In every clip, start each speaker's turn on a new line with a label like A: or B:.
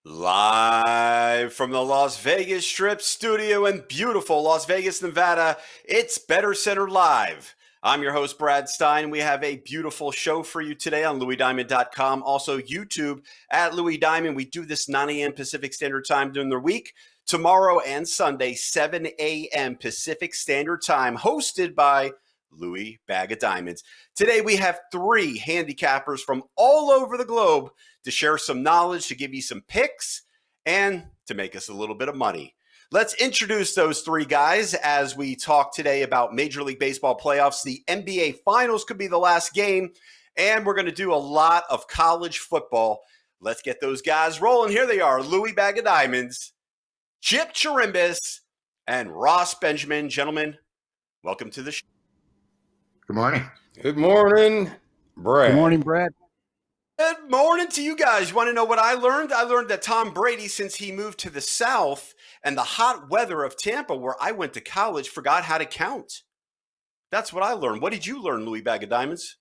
A: Live from the Las Vegas Strip studio in beautiful Las Vegas, Nevada, it's BettorCenter Live. I'm your host, Brad Stein. We have a beautiful show for you today on LouisDiamond.com. Also, YouTube at Louis Diamond. We do this 9 a.m. Pacific Standard Time during the week. Tomorrow and Sunday, 7 a.m. Pacific Standard Time, hosted by Louis Bag of Diamonds. Today, we have 3 handicappers from all over the globe to share some knowledge, to give you some picks, and to make us a little bit of money. Let's introduce those 3 guys as we talk today about Major League Baseball playoffs. The NBA Finals could be the last game, and we're going to do a lot of college football. Let's get those guys rolling. Here they are, Louis Bag of Diamonds, Chip Chirimbes, and Ross Benjamin. Gentlemen, welcome to the show.
B: Good morning.
C: Good morning, Brad.
D: Good morning, Brad.
A: Good morning to you guys. You want to know what I learned? I learned that Tom Brady, since he moved to the South and the hot weather of Tampa, where I went to college, forgot how to count. That's what I learned. What did you learn, Louis Bag of Diamonds?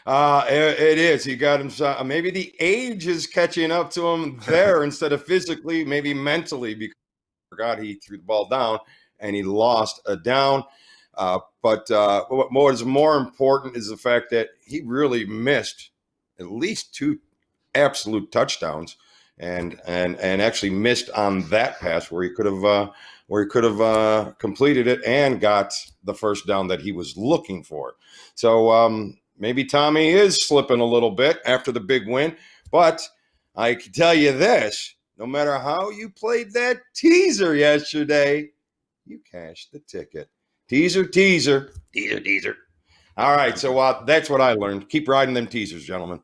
C: It is. He got himself. Maybe the age is catching up to him there instead of physically, maybe mentally, because he forgot he threw the ball down and he lost a down. But what is more important is the fact that he really missed at least 2 absolute touchdowns, and actually missed on that pass where he could have completed it and got the first down that he was looking for. So maybe Tommy is slipping a little bit after the big win, but I can tell you this: no matter how you played that teaser yesterday, you cashed the ticket. Teaser. All right, so that's what I learned. Keep riding them teasers, gentlemen.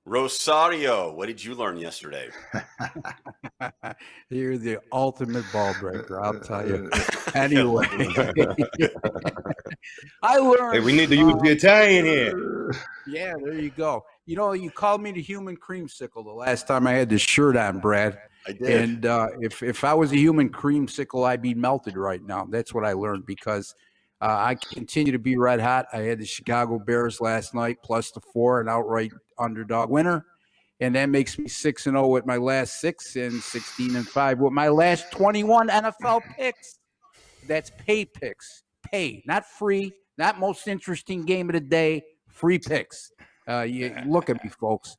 A: Rosario, what did you learn yesterday?
D: You're the ultimate ball breaker, I'll tell you. Anyway, I learned.
C: Hey, we need to use the Italian here.
D: Yeah, there you go. You know, you called me the human creamsicle the last time I had this shirt on, Brad.
A: I did.
D: And if I was a human creamsicle, I'd be melted right now. That's what I learned, because I continue to be red hot. I had the Chicago Bears last night plus the 4, an outright underdog winner, and that makes me 6-0 with my last 6 and 16-5 with my last 21 NFL picks. That's pay picks, pay, not free, not most interesting game of the day. Free picks. You look at me, folks.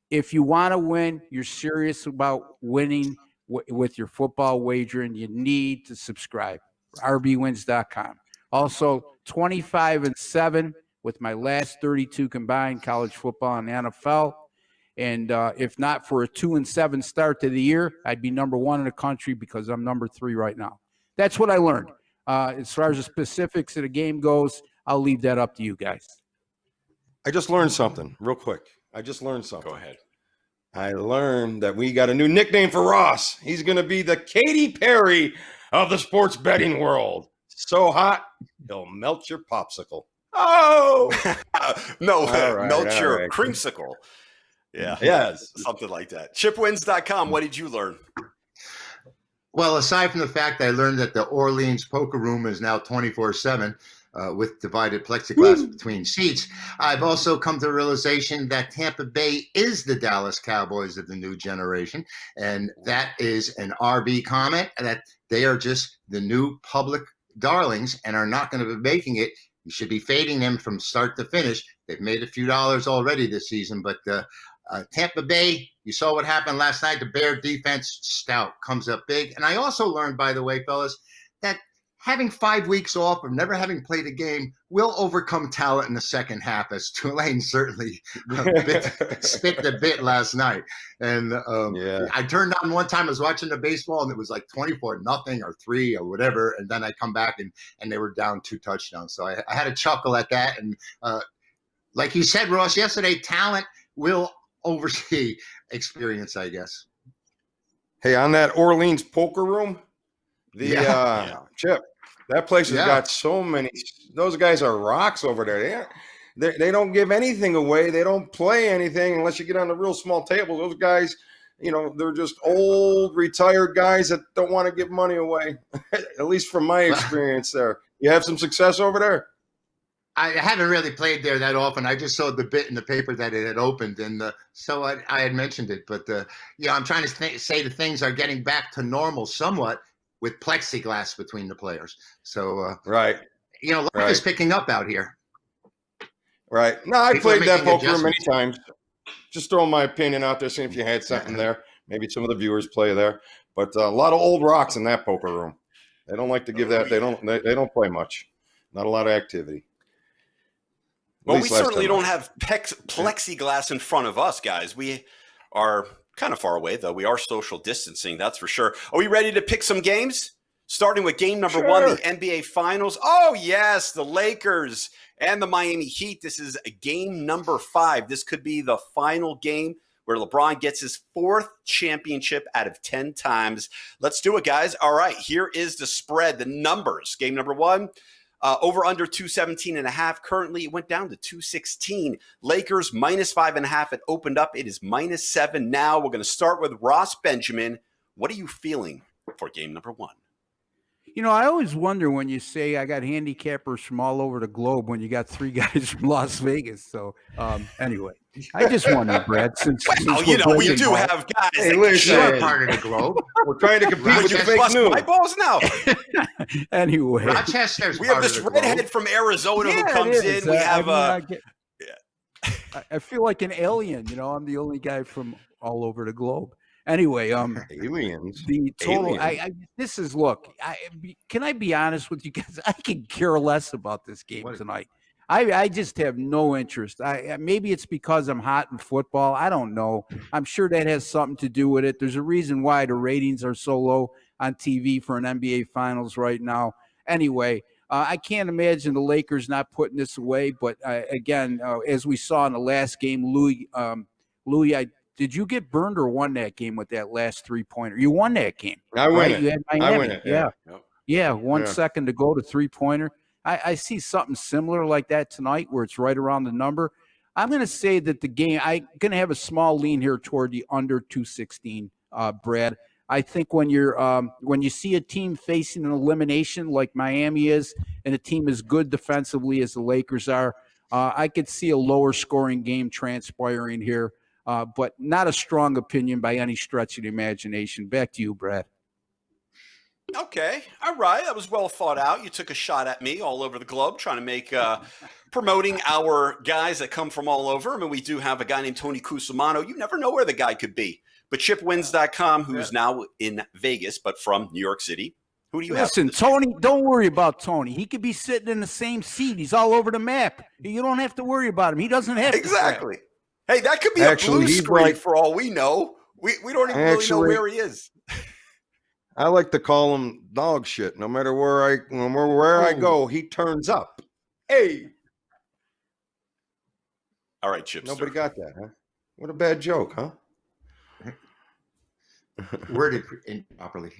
D: If you want to win, you're serious about winning with your football wagering, you need to subscribe. rbwins.com. Also, 25-7 with my last 32 combined, college football and NFL. And if not for a 2-7 start to the year, I'd be number 1 in the country, because I'm number 3 right now. That's what I learned. As far as the specifics of the game goes, I'll leave that up to you guys.
C: I just learned something real quick. Go
A: ahead.
C: I learned that we got a new nickname for Ross. He's going to be the Katy Perry of the sports betting world. So hot, he'll melt your popsicle.
A: Oh! No,
C: right,
A: melt your
C: right.
A: creamsicle. Yeah.
C: Yes.
A: Something like that. Chipwins.com, what did you learn?
B: Well, aside from the fact that I learned that the Orleans poker room is now 24/7 with divided plexiglass between seats, I've also come to the realization that Tampa Bay is the Dallas Cowboys of the new generation. And that is an RB comment, that they are just the new public darlings and are not going to be making it. You should be fading them from start to finish. They've made a few dollars already this season, but Tampa Bay, you saw what happened last night. The Bear defense, stout, comes up big. And I also learned, by the way, fellas, that having 5 weeks off or never having played a game will overcome talent in the second half, as Tulane certainly spit the bit last night. And I turned on one time, I was watching the baseball, and it was like 24-0 or 3 or whatever. And then I come back and they were down 2 touchdowns. So I had a chuckle at that. And like you said, Ross, yesterday, talent will oversee experience, I guess.
C: Hey, on that Orleans poker room, Chip, that place has got so many. Those guys are rocks over there. They don't give anything away. They don't play anything unless you get on the real small table. Those guys, they're just old, retired guys that don't want to give money away, at least from my experience there. You have some success over there?
B: I haven't really played there that often. I just saw the bit in the paper that it had opened, and so I had mentioned it. But I'm trying to say that things are getting back to normal somewhat with plexiglass between the players. So
C: Right.
B: life is picking up out here.
C: Right. No, I
B: People are
C: played that
B: making
C: poker room many
B: adjustments.
C: times. Just throwing my opinion out there, seeing if you had something there. Maybe some of the viewers play there, but a lot of old rocks in that poker room. They don't like to give that. They don't play much. Not a lot of activity.
A: Well, we certainly don't have plexiglass in front of us, guys. We are kind of far away, though. We are social distancing, that's for sure. Are we ready to pick some games? Starting with game number one, the NBA Finals. Oh, yes, the Lakers and the Miami Heat. This is game number 5. This could be the final game where LeBron gets his 4th championship out of 10 times. Let's do it, guys. All right, here is the spread, the numbers. Game number 1. Over under 217.5. Currently, it went down to 216. Lakers -5.5. It opened up. It is -7 now. We're going to start with Ross Benjamin. What are you feeling for game number 1?
D: I always wonder when you say I got handicappers from all over the globe when you got 3 guys from Las Vegas. So anyway, I just wonder, Brad, since
A: we do have guys.
C: Hey, listen,
B: You're part of the globe.
C: We're trying to compete with the fake news.
A: My balls now.
D: Anyway,
B: Rochester's
A: we have this redhead from Arizona who comes in. We have
D: I feel like an alien. I'm the only guy from all over the globe. Anyway,
C: aliens.
D: The total.
C: Aliens.
D: Can I be honest with you guys? I could care less about this game tonight. I just have no interest. Maybe it's because I'm hot in football. I don't know. I'm sure that has something to do with it. There's a reason why the ratings are so low on TV for an NBA Finals right now. Anyway, I can't imagine the Lakers not putting this away. But again, as we saw in the last game, Louis, did you get burned or won that game with that last 3-pointer? You won that game.
C: I win
D: right?
C: it.
D: You had Miami.
C: I win it.
D: Yeah. 1 second to go to 3-pointer. I see something similar like that tonight where it's right around the number. I'm going to say that the game, I'm going to have a small lean here toward the under 216, Brad. I think when you see a team facing an elimination like Miami is and a team as good defensively as the Lakers are, I could see a lower scoring game transpiring here, but not a strong opinion by any stretch of the imagination. Back to you, Brad.
A: Okay. All right. That was well thought out. You took a shot at me all over the globe trying to make promoting our guys that come from all over. I mean, we do have a guy named Tony Cusimano. You never know where the guy could be. But ChipWins.com, who's now in Vegas, but from New York City. Who do you have?
D: Listen, Tony, don't worry about Tony. He could be sitting in the same seat. He's all over the map. You don't have to worry about him. He doesn't have
A: exactly. Hey, that could be a blue screen for all we know. We don't even really know where he is.
C: I like to call him dog shit. No matter where I go, he turns up. Hey.
A: All right, Chipster.
C: Nobody got that, huh? What a bad joke, huh?
B: Worded improperly.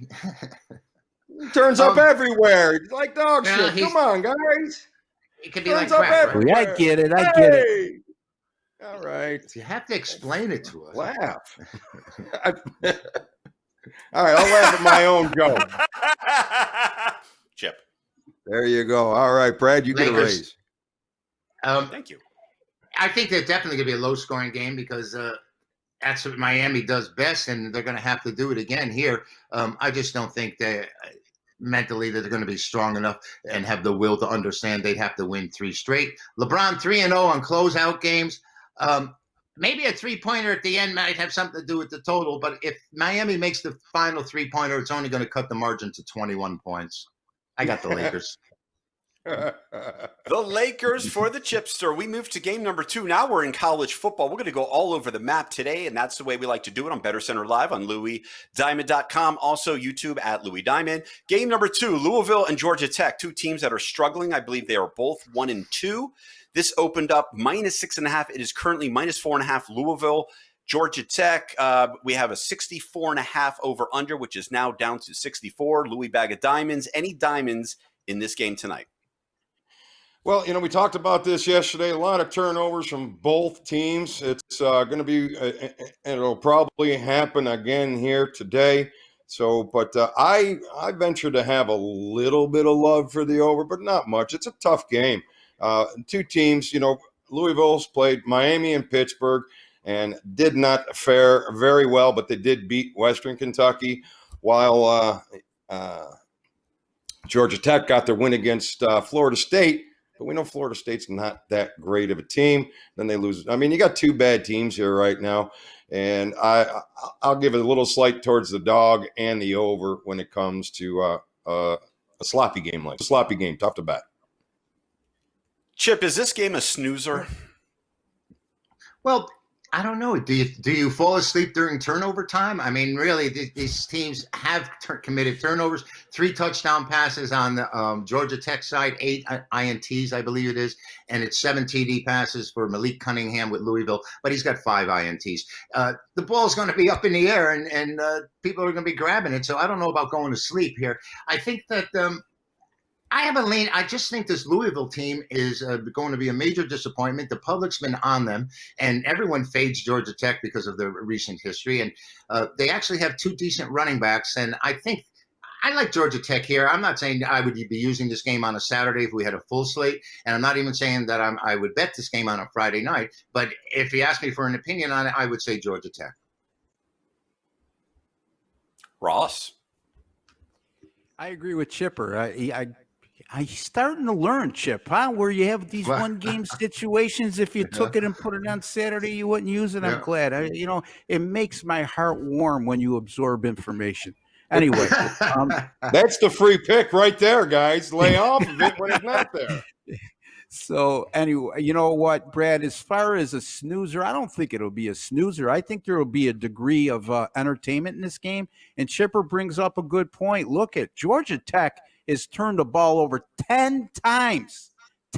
C: He turns up everywhere. He's like dog shit. Come on, guys.
B: It could be like crap.
D: I get it. I get it.
C: All right.
B: You have to explain it to us.
C: Laugh. All right, I'll laugh at my own joke.
A: Chip.
C: There you go. All right, Brad, you get a raise.
A: Thank you.
B: I think there's definitely going to be a low-scoring game because that's what Miami does best, and they're going to have to do it again here. I just don't think that mentally that they're going to be strong enough and have the will to understand they'd have to win 3 straight. LeBron 3-0 on closeout games. Maybe a 3-pointer at the end might have something to do with the total, but if Miami makes the final 3-pointer, it's only going to cut the margin to 21 points. I got the Lakers.
A: The Lakers for the Chipster. We move to game number 2. Now we're in college football. We're going to go all over the map today, and that's the way we like to do it on BettorCenter Live on LouisDiamond.com. Also YouTube at Louis Diamond. Game number 2, Louisville and Georgia Tech, 2 teams that are struggling. I believe they are both 1-2. This opened up -6.5. It is currently -4.5 Louisville. Georgia Tech, we have a 64.5 over under, which is now down to 64. Louis bag of diamonds. Any diamonds in this game tonight?
C: Well, we talked about this yesterday. A lot of turnovers from both teams. It's going to be, it'll probably happen again here today. So, but I venture to have a little bit of love for the over, but not much. It's a tough game. Two teams, Louisville's played Miami and Pittsburgh and did not fare very well, but they did beat Western Kentucky, while Georgia Tech got their win against Florida State. But we know Florida State's not that great of a team. Then they lose. I mean, you got two bad teams here right now, and I'll give it a little slight towards the dog and the over when it comes to a sloppy game tough to bet.
A: Chip, is this game a snoozer?
B: Well, I don't know. Do you fall asleep during turnover time? I mean, really, these teams have committed turnovers. 3 touchdown passes on the Georgia Tech side, 8 INTs, I believe it is, and it's 7 TD passes for Malik Cunningham with Louisville, but he's got 5 INTs. The ball's going to be up in the air, and people are going to be grabbing it, so I don't know about going to sleep here. I think that I have a lean. I just think this Louisville team is going to be a major disappointment. The public's been on them, and everyone fades Georgia Tech because of their recent history. And they actually have 2 decent running backs, and I think I like Georgia Tech here. I'm not saying I would be using this game on a Saturday if we had a full slate, and I'm not even saying that I would bet this game on a Friday night. But if you ask me for an opinion on it, I would say Georgia Tech.
A: Ross?
D: I agree with Chipper. I'm starting to learn, Chip, where you have these one-game situations. If you took it and put it on Saturday, you wouldn't use it. I'm glad. It makes my heart warm when you absorb information. Anyway.
C: That's the free pick right there, guys. Lay off of it when it's not there.
D: So anyway, you know what, Brad, as far as a snoozer, I don't think it'll be a snoozer. I think there will be a degree of entertainment in this game. And Chipper brings up a good point. Look at Georgia Tech has turned the ball over 10 times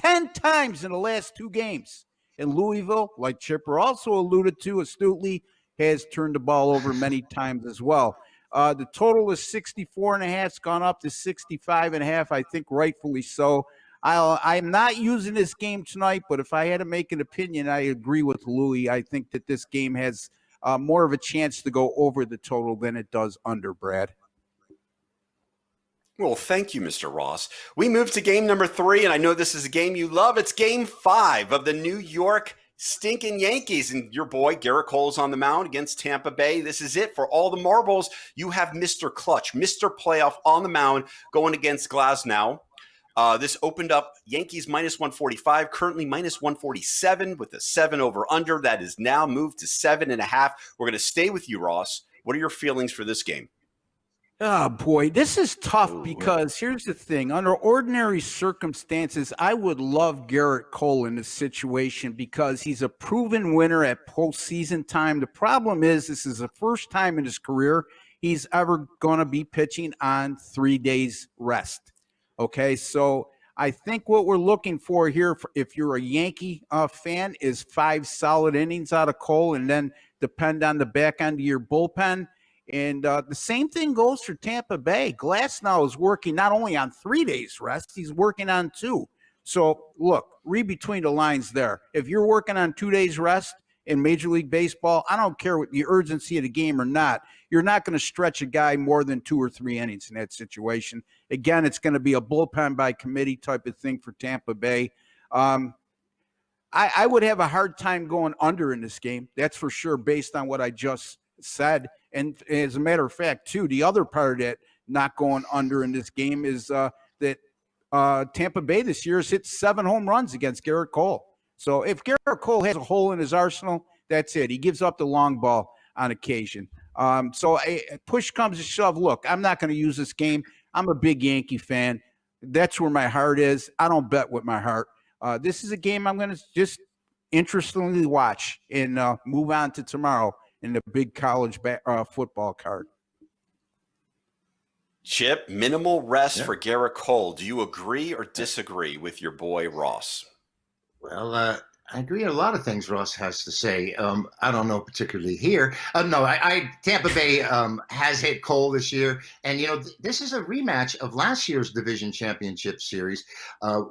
D: in the last 2 games. And Louisville, like Chipper also alluded to astutely, has turned the ball over many times as well. The total is 64.5. It's gone up to 65.5. I think rightfully so. I'm not using this game tonight, but if I had to make an opinion, I agree with Louis. I think that this game has more of a chance to go over the total than it does under, Brad.
A: Well, thank you, Mr. Ross. We move to game number 3, and I know this is a game you love. It's game 5 of the New York stinking Yankees, and your boy Garrett Cole's on the mound against Tampa Bay. This is it for all the marbles. You have Mr. Clutch, Mr. Playoff on the mound going against Glasnow. This opened up Yankees minus 145, currently minus 147 with a 7 over under. That is now moved to 7.5. We're going to stay with you, Ross. What are your feelings for this game?
D: Oh, boy, this is tough because here's the thing. Under ordinary circumstances, I would love Garrett Cole in this situation because he's a proven winner at postseason time. The problem is this is the first time in his career he's ever going to be pitching on 3 days rest. Okay, so I think what we're looking for here, if you're a Yankee fan, is 5 solid innings out of Cole and then depend on the back end of your bullpen. And the same thing goes for Tampa Bay. Glasnow is working not only on 3 days rest, he's working on 2. So, look, read between the lines there. If you're working on 2 days rest in Major League Baseball, I don't care what the urgency of the game or not, you're not going to stretch a guy more than 2 or 3 innings in that situation. Again, it's going to be a bullpen by committee type of thing for Tampa Bay. I would have a hard time going under in this game. That's for sure, based on what I just said. And as a matter of fact, too, the other part of that not going under in this game is that Tampa Bay this year has hit 7 home runs against Garrett Cole. So if Garrett Cole has a hole in his arsenal, that's it. He gives up the long ball on occasion. So push comes to shove. Look, I'm not going to use this game. I'm a big Yankee fan. That's where my heart is. I don't bet with my heart. This is a game I'm going to just interestingly watch and move on to tomorrow in the big college football card.
A: Chip, minimal rest for Garrett Cole. Do you agree or disagree with your boy Ross?
B: Well, I agree on a lot of things Ross has to say. I don't know particularly here. No, Tampa Bay has hit Cole this year. And, this is a rematch of last year's division championship series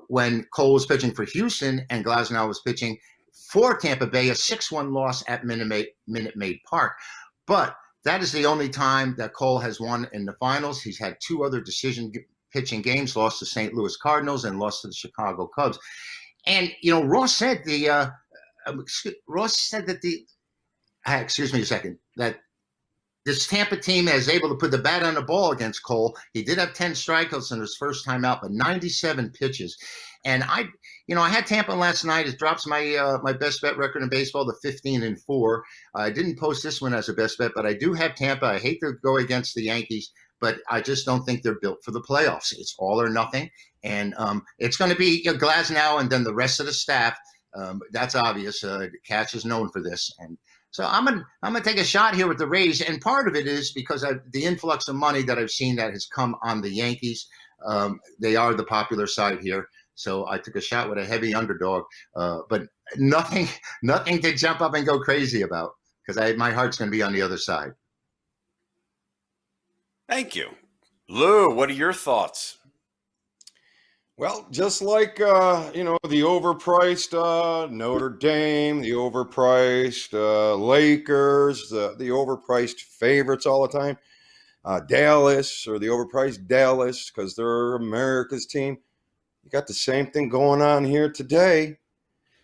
B: when Cole was pitching for Houston and Glasnow was pitching for Tampa Bay, a 6-1 loss at Minute Maid Park. But that is the only time that Cole has won in the finals. He's had 2 other decision pitching games, lost to St. Louis Cardinals and lost to the Chicago Cubs. And Ross said Ross said that excuse me a second, that this Tampa team is able to put the bat on the ball against Cole. He did have 10 strikeouts in his first time out, but 97 pitches. And I had Tampa last night. It drops my my best bet record in baseball to 15-4. I didn't post this one as a best bet, but I do have Tampa. I hate to go against the Yankees, but I just don't think they're built for the playoffs. It's all or nothing. And it's going to be Glasnow and then the rest of the staff. That's obvious. Catch is known for this. And so I'm gonna take a shot here with the Rays, and part of it is because the influx of money that I've seen that has come on the Yankees. They are the popular side here, so I took a shot with a heavy underdog, but nothing to jump up and go crazy about because my heart's going to be on the other side.
A: Thank you, Lou. What are your thoughts?
C: Well, just like, the overpriced Notre Dame, the overpriced Lakers, the overpriced favorites all the time, Dallas, or the overpriced Dallas because they're America's team. You got the same thing going on here today.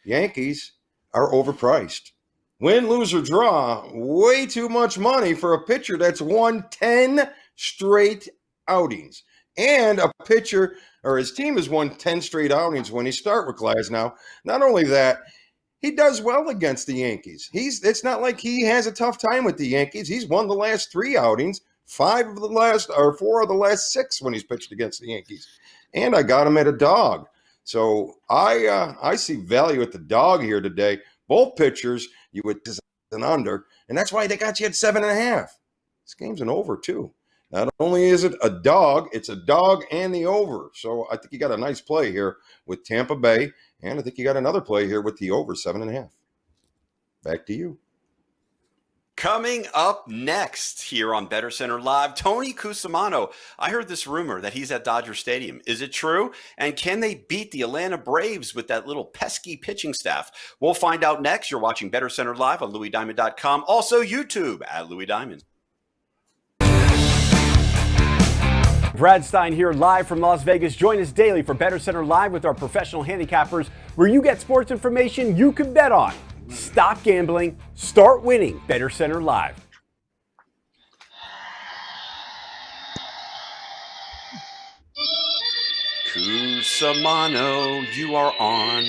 C: Yankees are overpriced. Win, lose, or draw, way too much money for a pitcher that's won 10 straight outings. And a pitcher, or his team has won 10 straight outings when he start with Glasnow. Not only that, he does well against the Yankees. It's not like he has a tough time with the Yankees. He's won the last 3 outings, 4 of the last 6 when he's pitched against the Yankees. And I got him at a dog. So I see value at the dog here today. Both pitchers, you would an under, and that's why they got you at 7.5. This game's an over too. Not only is it a dog, it's a dog and the over. So I think you got a nice play here with Tampa Bay, and I think you got another play here with the over 7.5. Back to you.
A: Coming up next here on BettorCenter Live, Tony Cusimano. I heard this rumor that he's at Dodger Stadium. Is it true? And can they beat the Atlanta Braves with that little pesky pitching staff? We'll find out next. You're watching BettorCenter Live on LouisDiamond.com. Also YouTube at Louis Diamond.
E: Brad Stein here live from Las Vegas. Join us daily for BettorCenter Live with our professional handicappers, where you get sports information you can bet on. Stop gambling, start winning. BettorCenter Live.
A: Cusimano, you are on.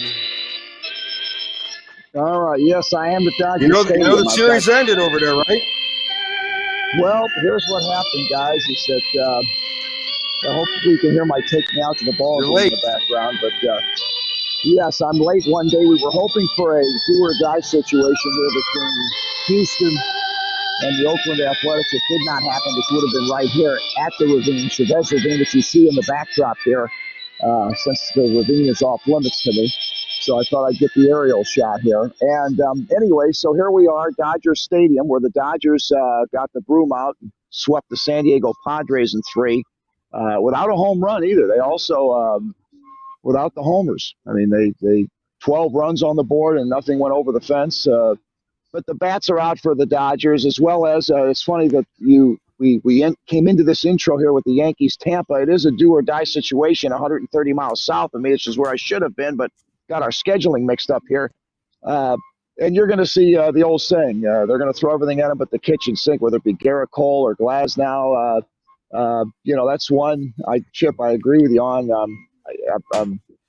F: All right. Yes, I am the Dodger
C: You know
F: Stadium.
C: the series ended over there, right?
F: Well, here's what happened, guys, is that I hope you can hear my taking out to the ball
C: You're
F: in the background. But, yes, I'm late one day. We were hoping for a do-or-die situation here between Houston and the Oakland Athletics. It did not happen. This would have been right here at the ravine, Chavez Ravine, that you see in the backdrop here, since the ravine is off limits to me. So I thought I'd get the aerial shot here. And anyway, so here we are, Dodger Stadium, where the Dodgers got the broom out and swept the San Diego Padres in 3 without a home run either. They also, without the homers. I mean, they 12 runs on the board and nothing went over the fence. But the bats are out for the Dodgers, as well as it's funny that we came into this intro here with the Yankees Tampa. It is a do or die situation, 130 miles south of me, which is where I should have been, but got our scheduling mixed up here. And you're going to see the old saying, they're going to throw everything at him but the kitchen sink, whether it be Garrett Cole or Glasnow. That's one. Chip, I agree with you on.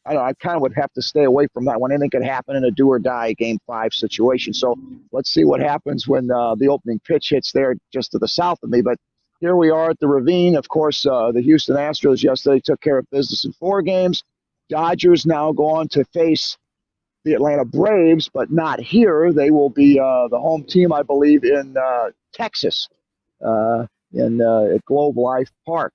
F: I kind of would have to stay away from that one. Anything could happen in a do or die game 5 situation. So let's see what happens when the opening pitch hits there just to the south of me. But here we are at the ravine. Of course, the Houston Astros yesterday took care of business in 4 games. Dodgers now go on to face the Atlanta Braves, but not here. They will be the home team, I believe, in Texas, at Globe Life Park.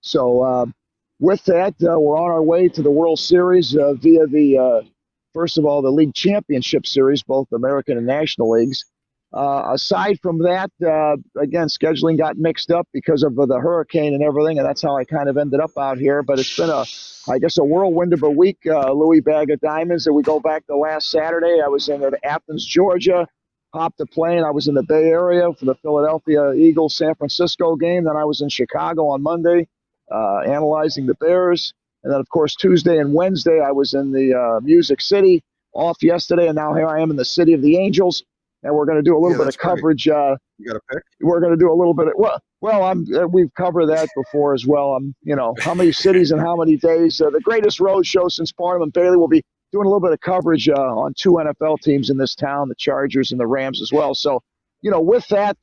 F: So with that, we're on our way to the World Series via the, first of all, the League Championship Series, both American and National Leagues. Aside from that, again, scheduling got mixed up because of the hurricane and everything, and that's how I kind of ended up out here. But it's been a whirlwind of a week, Louis Bag of Diamonds. And we go back to last Saturday. I was in Athens, Georgia, hopped a plane. I was in the Bay Area for the Philadelphia Eagles San Francisco game. Then I was in Chicago on Monday, analyzing the Bears. And then, of course, Tuesday and Wednesday, I was in the Music City, off yesterday, and now here I am in the City of the Angels. And we're going to do a little bit of coverage.
C: You got a pick?
F: We're going to do a little bit of we've covered that before as well. How many cities and how many days. The greatest road show since Barnum and Bailey will be doing a little bit of coverage on 2 NFL teams in this town, the Chargers and the Rams as well. So, with that,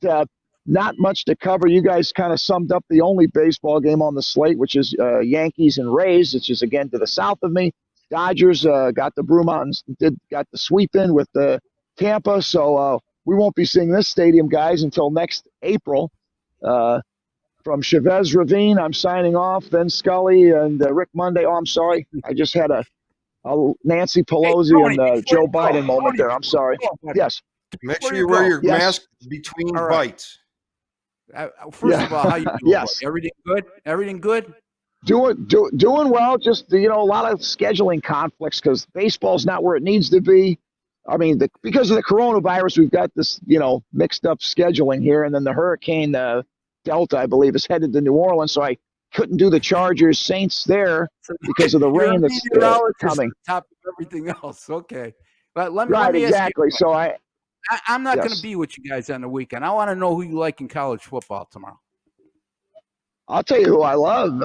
F: not much to cover. You guys kind of summed up the only baseball game on the slate, which is Yankees and Rays, which is again to the south of me. Dodgers got the Brew Mountains, got the sweep in with the Tampa. So we won't be seeing this stadium, guys, until next April. From Chavez Ravine, I'm signing off. Then Scully and Rick Monday. Oh, I'm sorry. I just had a Nancy Pelosi and Joe Biden moment there. I'm sorry. Yes.
C: Make sure you wear your mask between bites.
D: First of all, how you doing?
F: Yes.
D: Everything good? Everything good?
F: Doing well. Just a lot of scheduling conflicts because baseball's not where it needs to be. I mean, because of the coronavirus, we've got this mixed up scheduling here, and then the hurricane Delta, I believe, is headed to New Orleans, so I couldn't do the Chargers Saints there because of the rain that's coming.
D: Top of everything else. Okay, but let me
F: exactly.
D: Ask you,
F: so
D: I'm not going to be with you guys on the weekend. I want to know who you like in college football tomorrow.
F: I'll tell you who I love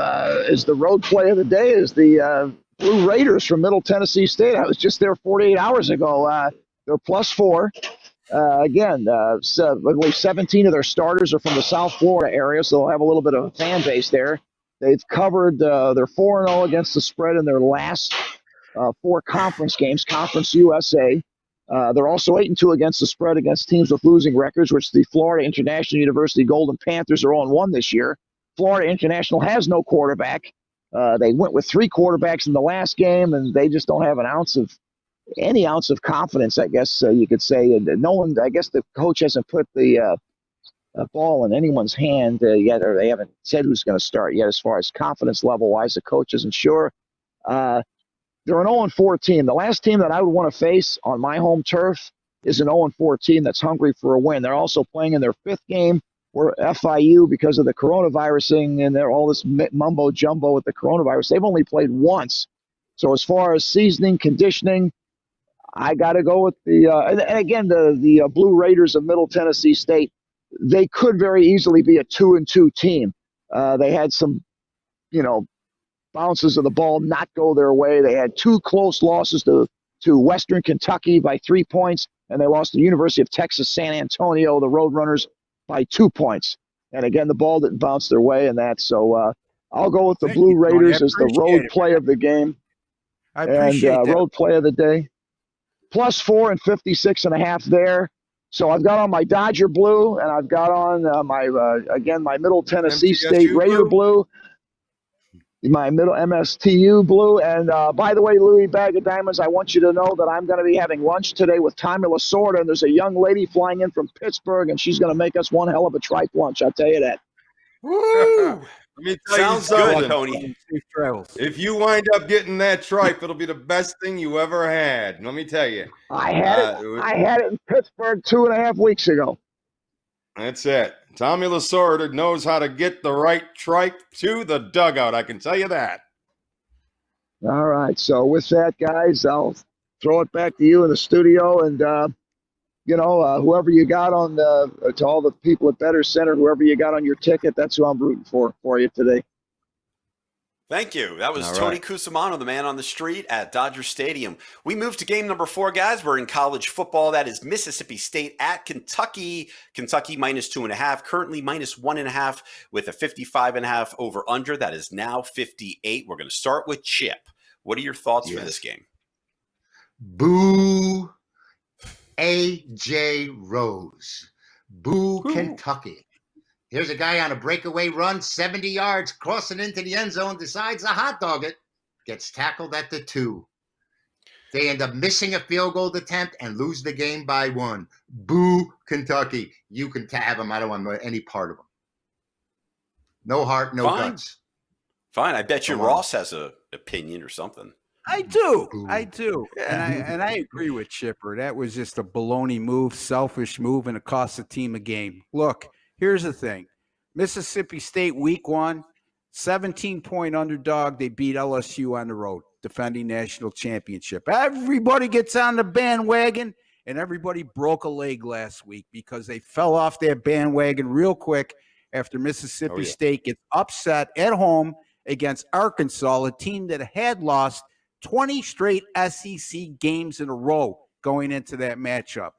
F: is the road play of the day is the Blue Raiders from Middle Tennessee State. I was just there 48 hours ago. They're +4. Again, I believe 17 of their starters are from the South Florida area, so they'll have a little bit of a fan base there. They've covered they're 4-0 against the spread in their last 4 conference games, Conference USA. They're also 8-2 against the spread against teams with losing records, which the Florida International University Golden Panthers are 0-1 this year. Florida International has no quarterback. They went with 3 quarterbacks in the last game, and they just don't have any ounce of confidence, I guess you could say. And no one, I guess the coach hasn't put the ball in anyone's hand yet, or they haven't said who's going to start yet as far as confidence level-wise. The coach isn't sure. They're an 0-4 team. The last team that I would want to face on my home turf is an 0-4 team that's hungry for a win. They're also playing in their 5th game where FIU, because of the coronavirus thing and all this mumbo-jumbo with the coronavirus, they've only played once. So as far as seasoning, conditioning, I got to go with the Blue Raiders of Middle Tennessee State. They could very easily be a 2-2 team. They had some, bounces of the ball not go their way. They had 2 close losses to Western Kentucky by 3 points, and they lost to the University of Texas San Antonio, the Roadrunners, by 2 points. And again, the ball didn't bounce their way in that. So I'll go with the Blue Raiders as the road play of the game.
D: I appreciate that.
F: Road play of the day. +4 and 56.5 there. So I've got on my Dodger blue, and I've got on my Middle Tennessee State Raider blue, my middle MSTU blue. And by the way, Louis Bag of Diamonds, I want you to know that I'm going to be having lunch today with Tommy Lasorda, and there's a young lady flying in from Pittsburgh, and she's going to make us one hell of a tripe lunch. I'll tell you that.
C: Woo! Let me tell
A: Sounds
C: you
A: good,
C: something.
A: Tony.
D: Safe travels.
C: If you wind up getting that tripe, it'll be the best thing you ever had. Let me tell you.
F: I had it in Pittsburgh 2.5 weeks ago.
C: That's it. Tommy Lasorda knows how to get the right tripe to the dugout. I can tell you that.
F: All right. So with that, guys, I'll throw it back to you in the studio, and whoever you got on to all the people at BettorCenter, whoever you got on your ticket, that's who I'm rooting for you today.
A: Thank you. That was
C: All
A: Tony
C: right.
A: Cusimano, the man on the street at Dodger Stadium. We move to game number 4, guys. We're in college football. That is Mississippi State at Kentucky. Kentucky -2.5, currently -1.5 with a 55.5 over under. That is now 58. We're going to start with Chip. What are your thoughts for this game?
B: Boo A.J. Rose. Boo Kentucky. Here's a guy on a breakaway run, 70 yards, crossing into the end zone, decides to hot dog it, gets tackled at the 2. They end up missing a field goal attempt and lose the game by 1. Boo Kentucky. You can have them. I don't want any part of them. No heart, no guts.
A: Fine. I bet you Ross has an opinion or something.
D: I do. And I agree with Chipper. That was just a baloney move, selfish move, and it cost the team a game. Look, here's the thing. Mississippi State week 1, 17-point underdog. They beat LSU on the road, defending national championship. Everybody gets on the bandwagon, and everybody broke a leg last week because they fell off that bandwagon real quick after Mississippi State gets upset at home against Arkansas, a team that had lost 20 straight SEC games in a row going into that matchup.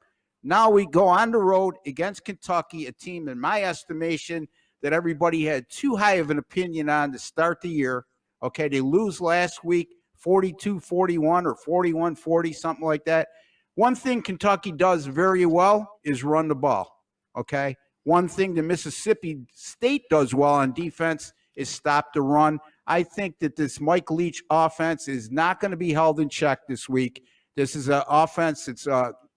D: Now we go on the road against Kentucky, a team, in my estimation, that everybody had too high of an opinion on to start the year. Okay, they lose last week, 42-41 or 41-40, something like that. One thing Kentucky does very well is run the ball, okay? One thing that Mississippi State does well on defense is stop the run. I think that this Mike Leach offense is not going to be held in check this week. This is an offense that's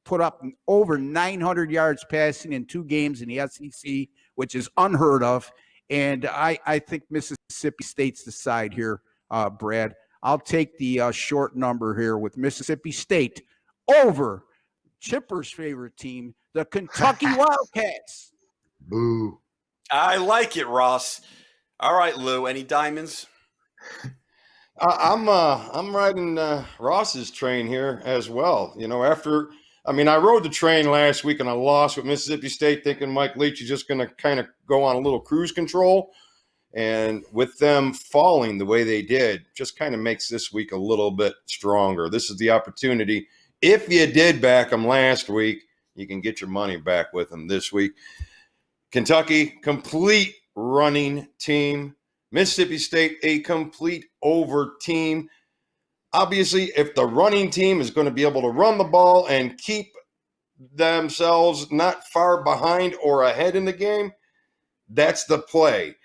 D: put up over 900 yards passing in 2 games in the SEC, which is unheard of. And I think Mississippi State's the side here, Brad. I'll take the short number here with Mississippi State over Chipper's favorite team, the Kentucky Wildcats.
B: Boo.
A: I like it, Ross. All right, Lou, any diamonds?
C: I'm riding Ross's train here as well. You know, I rode the train last week and I lost with Mississippi State, thinking Mike Leach is just going to kind of go on a little cruise control. And with them falling the way they did, just kind of makes this week a little bit stronger. This is the opportunity. If you did back them last week, you can get your money back with them this week. Kentucky, complete running team. Mississippi State, a complete over team. Obviously, if the running team is going to be able to run the ball and keep themselves not far behind or ahead in the game, that's the play.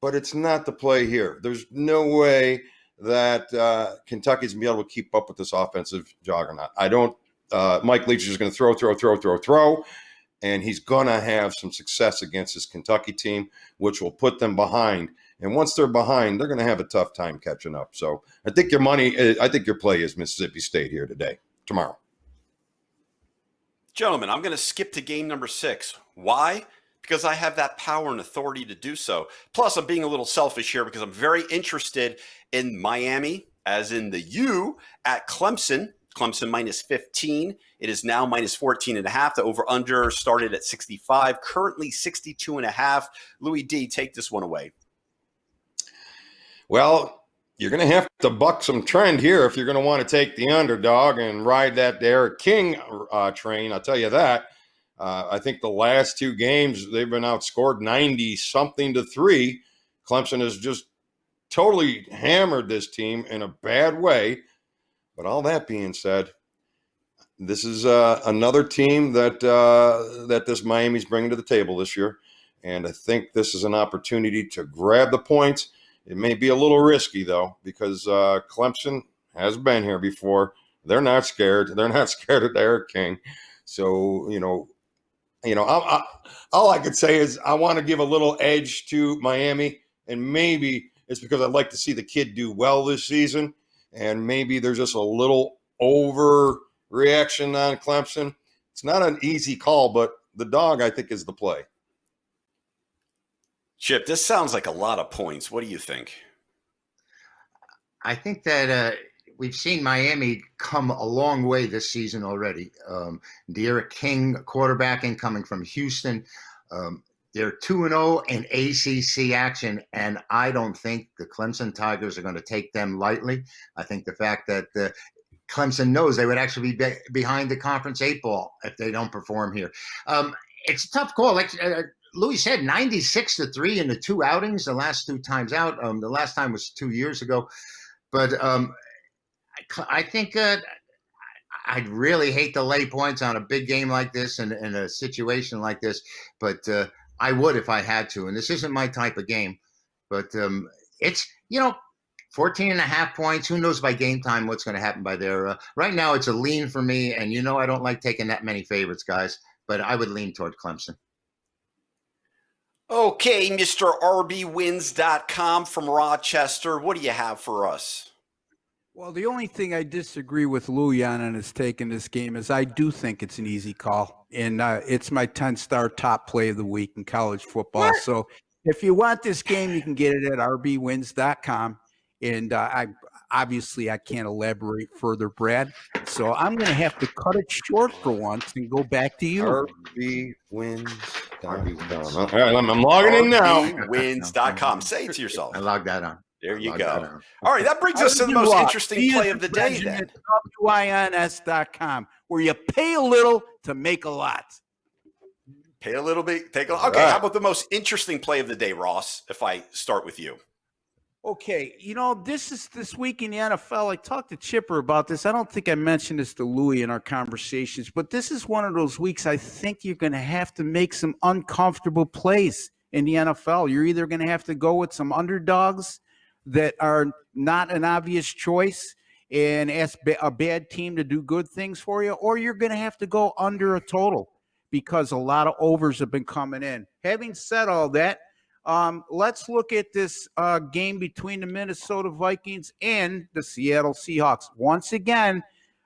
C: But it's not the play here. There's no way that Kentucky's going to be able to keep up with this offensive juggernaut. Mike Leach is just going to throw, and he's going to have some success against this Kentucky team, which will put them behind. And once they're behind, they're going to have a tough time catching up. So I think your play is Mississippi State here tomorrow.
A: Gentlemen, I'm going to skip to game number 6. Why? Because I have that power and authority to do so. Plus, I'm being a little selfish here because I'm very interested in Miami, as in the U, at Clemson. Clemson minus 15. It is now minus 14.5. The over-under started at 65, currently 62.5. Louis D., take this one away.
C: Well, you're going to have to buck some trend here if you're going to want to take the underdog and ride that Eric King train. I'll tell you that. I think the last 2 games, they've been outscored 90-something to 3. Clemson has just totally hammered this team in a bad way. But all that being said, this is another team that this Miami's bringing to the table this year. And I think this is an opportunity to grab the points. It may be a little risky, though, because Clemson has been here before. They're not scared. They're not scared of Eric King. So, all I could say is I want to give a little edge to Miami, and maybe it's because I'd like to see the kid do well this season, and maybe there's just a little overreaction on Clemson. It's not an easy call, but the dog, I think, is the play.
A: Chip, this sounds like a lot of points. What do you think?
B: I think that we've seen Miami come a long way this season already. D'Eriq King quarterbacking coming from Houston. They're 2-0 in ACC action, and I don't think the Clemson Tigers are going to take them lightly. I think the fact that Clemson knows they would actually be behind the conference 8 ball if they don't perform here. It's a tough call. Like Louis said, 96-3 in the 2 outings, the last 2 times out. The last time was 2 years ago. But I think I'd really hate to lay points on a big game like this and in a situation like this. But I would if I had to. And this isn't my type of game. But it's, 14.5 points. Who knows by game time what's going to happen by there. Right now, it's a lean for me. And I don't like taking that many favorites, guys. But I would lean toward Clemson.
A: Okay, Mr. RBWins.com from Rochester. What do you have for us?
D: Well, the only thing I disagree with Louis on his take in this game is I do think it's an easy call. And it's my 10-star top play of the week in college football. What? So If you want this game, you can get it at rbwins.com. And I can't elaborate further, Brad. So I'm going to have to cut it short for once and go back to you.
C: RB wins. All right, I'm logging in now.
A: RBwins.com. Say it to yourself.
B: I logged that on.
A: There you go. All right, that brings us to the most interesting play of the day then.
D: WINS.com, where you pay a little to make a lot.
A: Pay a little bit, take a lot. Okay, how about the most interesting play of the day, Ross, if I start with you?
D: Okay, this week in the NFL, I talked to Chipper about this. I don't think I mentioned this to Louie in our conversations, but this is one of those weeks I think you're going to have to make some uncomfortable plays in the NFL. You're either going to have to go with some underdogs that are not an obvious choice and ask a bad team to do good things for you, or you're going to have to go under a total because a lot of overs have been coming in. Having said all that, let's look at this game between the Minnesota Vikings and the Seattle Seahawks. Once again,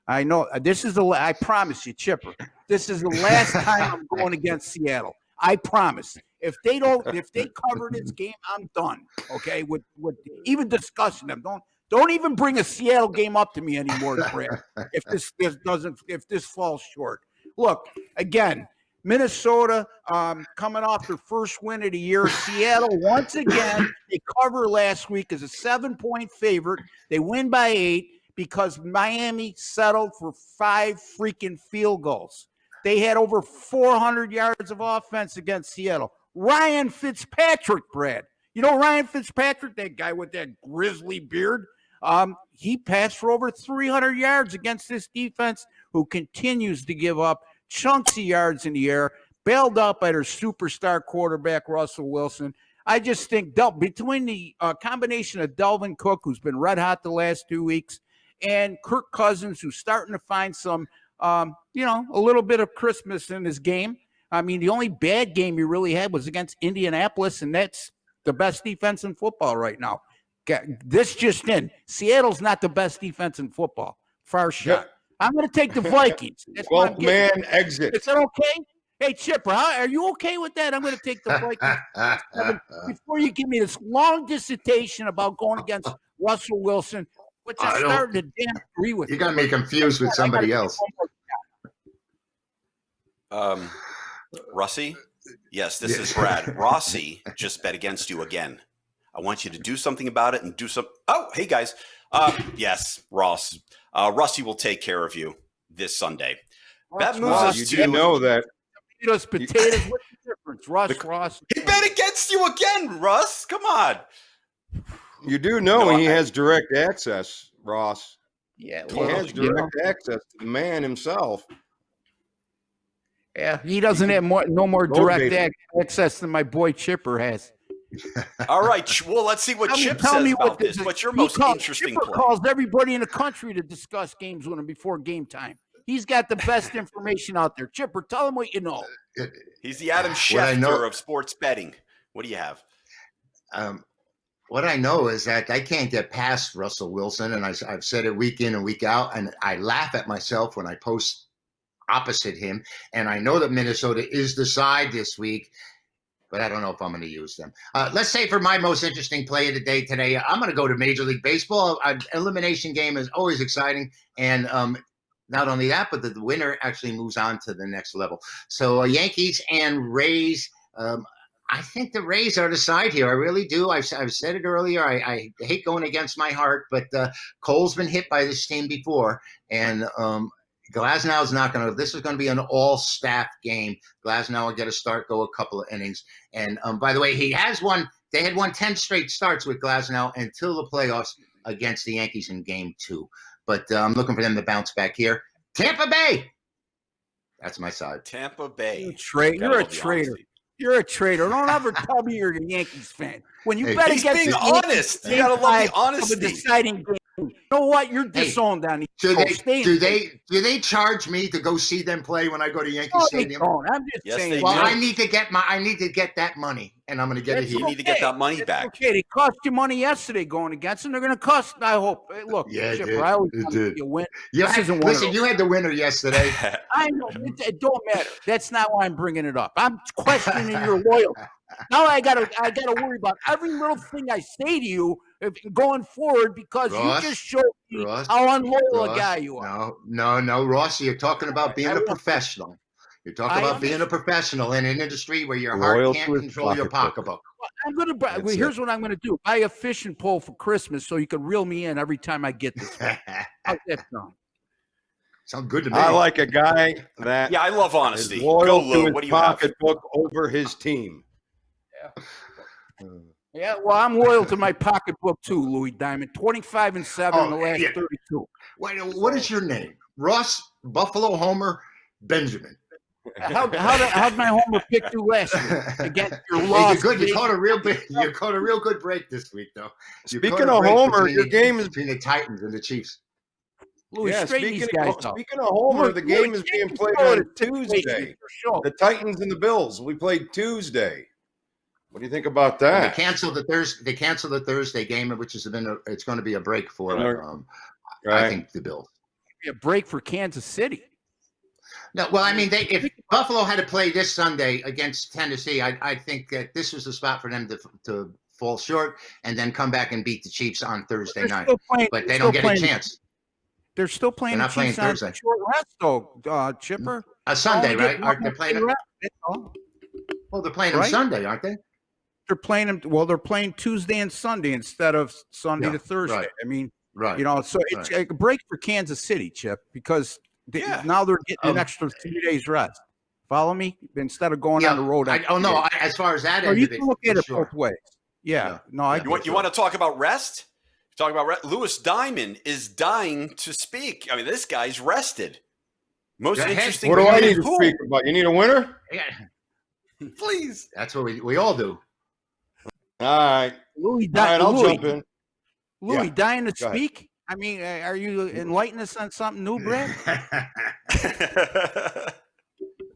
D: I know I promise you, Chipper, this is the last time I'm going against Seattle. I promise. If they cover this game, I'm done. Okay, with even discussing them. Don't even bring a Seattle game up to me anymore, Brad. If this falls short. Look, again, Minnesota coming off their first win of the year. Seattle, once again, they cover last week as a 7-point favorite. They win by 8 because Miami settled for 5 freaking field goals. They had over 400 yards of offense against Seattle. Ryan Fitzpatrick, Brad. You know Ryan Fitzpatrick, that guy with that grizzly beard? He passed for over 300 yards against this defense, who continues to give up chunks of yards in the air, bailed out by their superstar quarterback, Russell Wilson. I just think between the combination of Dalvin Cook, who's been red hot the last 2 weeks, and Kirk Cousins, who's starting to find some, a little bit of Christmas in his game. I mean, the only bad game he really had was against Indianapolis, and that's the best defense in football right now. This just in. Seattle's not the best defense in football. Far shot. Yep. I'm going to take the Vikings.
C: 12-man exit.
D: Is that okay? Hey, Chipper, are you okay with that? I'm going to take the Vikings. Before you give me this long dissertation about going against Russell Wilson, which I'm starting to damn agree with.
B: You got me confused with somebody else.
A: Russie? Yes, this is Brad. Rossi just bet against you again. I want you to do something about it and do some. Oh, hey, guys. Yes, Ross. Russie will take care of you this Sunday. That moves us to.
C: You know that.
D: Potatoes. What's the difference? Ross.
A: He bet against you again, Russ. Come on.
C: You do know he has direct access, Ross.
D: Yeah,
C: he has direct access to the man himself.
D: Yeah, he doesn't have no more direct access than my boy Chipper has.
A: All right. Well, let's see what Chip says about this. What's your most interesting play?
D: Chipper calls everybody in the country to discuss games with him before game time. He's got the best information out there. Chipper, tell him what you know.
A: He's the Adam Schefter of sports betting. What do you have?
B: What I know is that I can't get past Russell Wilson, and I've said it week in and week out, and I laugh at myself when I post opposite him. And I know that Minnesota is the side this week, but I don't know if I'm going to use them. Let's say for my most interesting play of the day today, I'm going to go to Major League Baseball. An elimination game is always exciting. And not only that, but the winner actually moves on to the next level. So Yankees and Rays, I think the Rays are the side here. I really do. I've said it earlier. I hate going against my heart, but Cole's been hit by this team before. And Glasnow's not going to – this is going to be an all-staff game. Glasnow will get a start, go a couple of innings. And, by the way, he has won – they had won 10 straight starts with Glasnow until the playoffs against the Yankees in Game 2. But I'm looking for them to bounce back here. Tampa Bay. That's my side.
A: Tampa Bay.
D: You're a traitor. You're a traitor. Don't ever tell me you're a Yankees fan. When you bet against
A: being honest. You gotta love the honesty.
D: Deciding game. You know what? You're disowned on these.
B: Do they charge me to go see them play when I go to Yankee Stadium?
D: I'm just saying.
B: Well, I need to get that money, and I'm going to get it here.
A: You need to get that money back.
D: Okay, they cost you money yesterday going against, and they're going to cost. I hope. Look, Chipper, I always want you win.
B: You had the winner yesterday.
D: I know. It don't matter. That's not why I'm bringing it up. I'm questioning your loyalty. now I gotta worry about every little thing I say to you going forward because
B: Ross,
D: you just showed me
B: Ross,
D: how unloyal a
B: Ross,
D: guy you are.
B: no, Ross. You're talking about being
D: I
B: a
D: won't.
B: professional. You're talking
D: I
B: about being a
D: understand.
B: professional in an industry where your heart
C: Loyal to
B: can't
C: his
B: control your
C: pocketbook.
B: pocketbook.
D: I'm gonna.
C: That's
D: Here's
C: it.
D: what I'm gonna do: buy a fishing pole for Christmas so you can reel me in every time I get this way. How's that sound?
B: Sounds good to me.
C: I like a guy that
A: Yeah, I love
C: is
A: honesty. Go,
C: loyal to
A: Lou.
C: his
A: What do you have?
C: pocketbook over his team.
D: Yeah, well, I'm loyal to my pocketbook too, Louis Diamond. 25-7 in the last
B: yeah.
D: 32.
B: Wait, what is your name? Ross Buffalo Homer Benjamin.
D: How'd my Homer pick do last week against your
B: Hey,
D: Las
B: you're good. You
D: Vegas?
B: caught a real good break this week, though. You
C: Speaking
B: caught a
C: of
B: break
C: Homer,
B: between
C: your game is
B: between the Titans and the Chiefs.
D: Louis,
C: yeah.
D: straighten these guys out.
C: Speaking of Homer, the game is being played on Tuesday. The Titans and the Bills. We played Tuesday. What do you think about
B: Well,
C: that?
B: they canceled the Thursday game, which has been it's going to be a break for.
C: Right.
B: I think the Bills.
D: A break for Kansas City.
B: No, well, I mean, if Buffalo had to play this Sunday against Tennessee, I think that this was the spot for them to fall short and then come back and beat the Chiefs on Thursday night. But they don't get a chance.
D: They're still playing the Chiefs on short rest, though, Chipper.
B: A Sunday, right? Aren't they playing? Well, they're playing them Sunday, aren't they?
D: They're playing them. Well, they're playing Tuesday and Sunday instead of Sunday to Thursday.
B: Right.
D: I mean,
B: right.
D: So it's a break for Kansas City, Chip, because now they're getting an extra 3 days rest. Follow me? Instead of going on the road.
B: As far as that end
D: you
B: of it,
D: can look at it both ways. Yeah. No, I.
A: You want to talk about rest? Talk about Louis Diamond is dying to speak. I mean, this guy's rested. Most interesting.
C: What do I need to speak about? You need a winner?
B: Yeah.
A: Please.
B: That's what we all do.
C: All right.
D: Louis,
C: I'll jump in.
D: Louis, dying to speak? I mean, are you enlightening us on something new, Brad?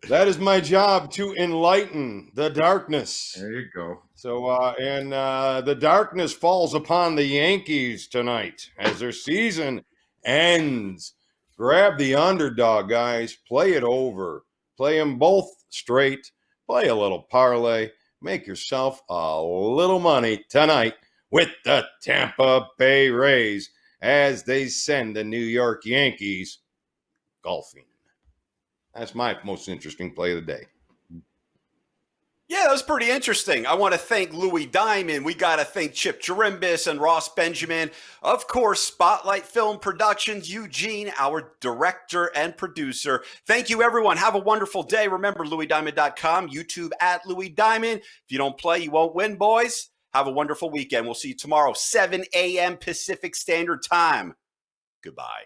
C: That is my job, to enlighten the darkness.
B: There you go.
C: So, the darkness falls upon the Yankees tonight as their season ends. Grab the underdog, guys. Play it over. Play them both straight. Play a little parlay. Make yourself a little money tonight with the Tampa Bay Rays as they send the New York Yankees golfing. That's my most interesting play of the day.
A: Yeah, that was pretty interesting. I want to thank Louis Diamond. We got to thank Chip Chirimbes and Ross Benjamin. Of course, Spotlight Film Productions, Eugene, our director and producer. Thank you, everyone. Have a wonderful day. Remember, LouisDiamond.com, YouTube at Louis Diamond. If you don't play, you won't win, boys. Have a wonderful weekend. We'll see you tomorrow, 7 a.m. Pacific Standard Time. Goodbye.